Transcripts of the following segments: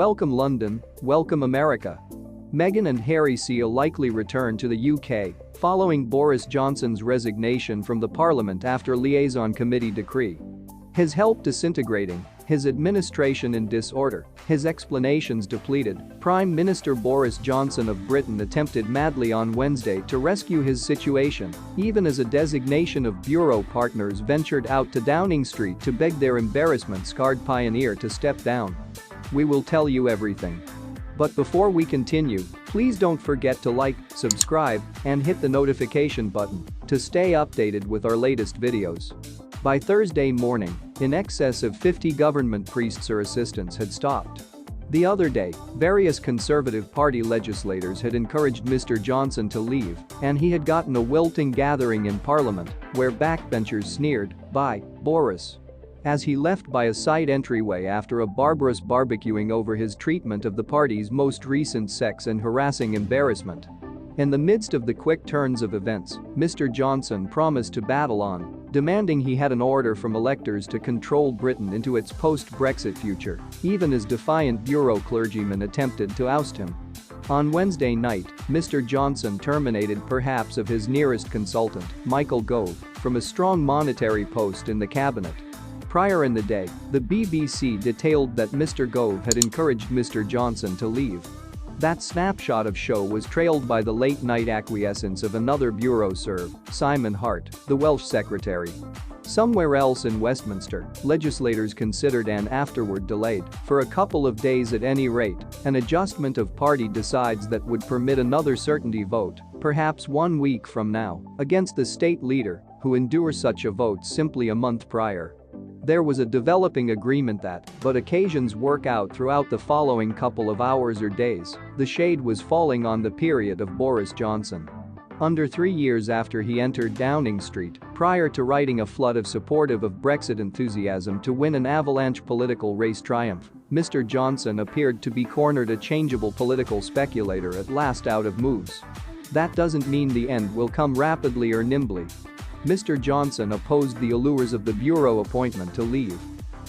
Welcome London, welcome America. Meghan and Harry see a likely return to the UK following Boris Johnson's resignation from the Parliament after Liaison committee decree. His health disintegrating, his administration in disorder, his explanations depleted, Prime Minister Boris Johnson of Britain attempted madly on Wednesday to rescue his situation, even as a designation of bureau partners ventured out to Downing Street to beg their embarrassment-scarred pioneer to step down. We will tell you everything. But before we continue, please don't forget to like, subscribe, and hit the notification button to stay updated with our latest videos. By Thursday morning, in excess of 50 government priests or assistants had stopped. The other day, various Conservative Party legislators had encouraged Mr. Johnson to leave, and he had gotten a wilting gathering in Parliament where backbenchers sneered by Boris as he left by a side entryway after a barbarous barbecuing over his treatment of the party's most recent sex and harassing embarrassment. In the midst of the quick turns of events, Mr. Johnson promised to battle on, demanding he had an order from electors to control Britain into its post-Brexit future, even as defiant bureau clergymen attempted to oust him. On Wednesday night, Mr. Johnson terminated perhaps of his nearest consultant, Michael Gove, from a strong monetary post in the cabinet. Prior in the day, the BBC detailed that Mr. Gove had encouraged Mr. Johnson to leave. That snapshot of show was trailed by the late-night acquiescence of another bureau serve, Simon Hart, the Welsh secretary. Somewhere else in Westminster, legislators considered and afterward delayed, for a couple of days at any rate, an adjustment of party decides that would permit another certainty vote, perhaps 1 week from now, against the state leader, who endures such a vote simply a month prior. There was a developing agreement that, but occasions work out throughout the following couple of hours or days, the shade was falling on the period of Boris Johnson. Under 3 years after he entered Downing Street, prior to riding a flood of supportive of Brexit enthusiasm to win an avalanche political race triumph, Mr. Johnson appeared to be cornered a changeable political speculator at last out of moves. That doesn't mean the end will come rapidly or nimbly. Mr. Johnson opposed the allures of the bureau appointment to leave.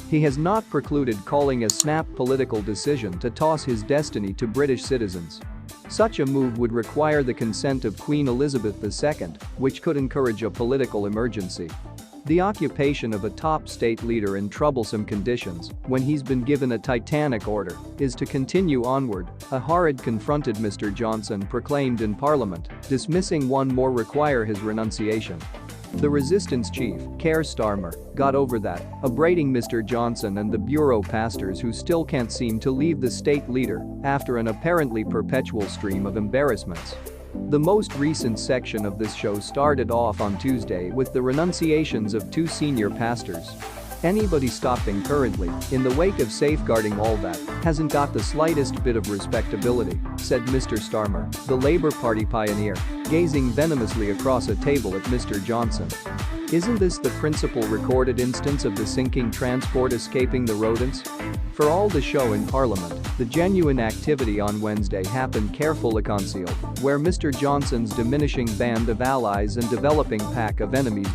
He has not precluded calling a snap political decision to toss his destiny to British citizens. Such a move would require the consent of Queen Elizabeth II, which could encourage a political emergency. The occupation of a top state leader in troublesome conditions, when he's been given a titanic order, is to continue onward, a horrid confronted Mr. Johnson proclaimed in Parliament, dismissing one more require his renunciation. The resistance chief, Keir Starmer, got over that, upbraiding Mr. Johnson and the bureau pastors who still can't seem to leave the state leader after an apparently perpetual stream of embarrassments. The most recent section of this show started off on Tuesday with the renunciations of 2 senior pastors. Anybody stopping currently, in the wake of safeguarding all that, hasn't got the slightest bit of respectability, said Mr. Starmer, the Labour Party pioneer, gazing venomously across a table at Mr. Johnson. Isn't this the principal recorded instance of the sinking transport escaping the rodents? For all the show in Parliament, the genuine activity on Wednesday happened carefully concealed, where Mr. Johnson's diminishing band of allies and developing pack of enemies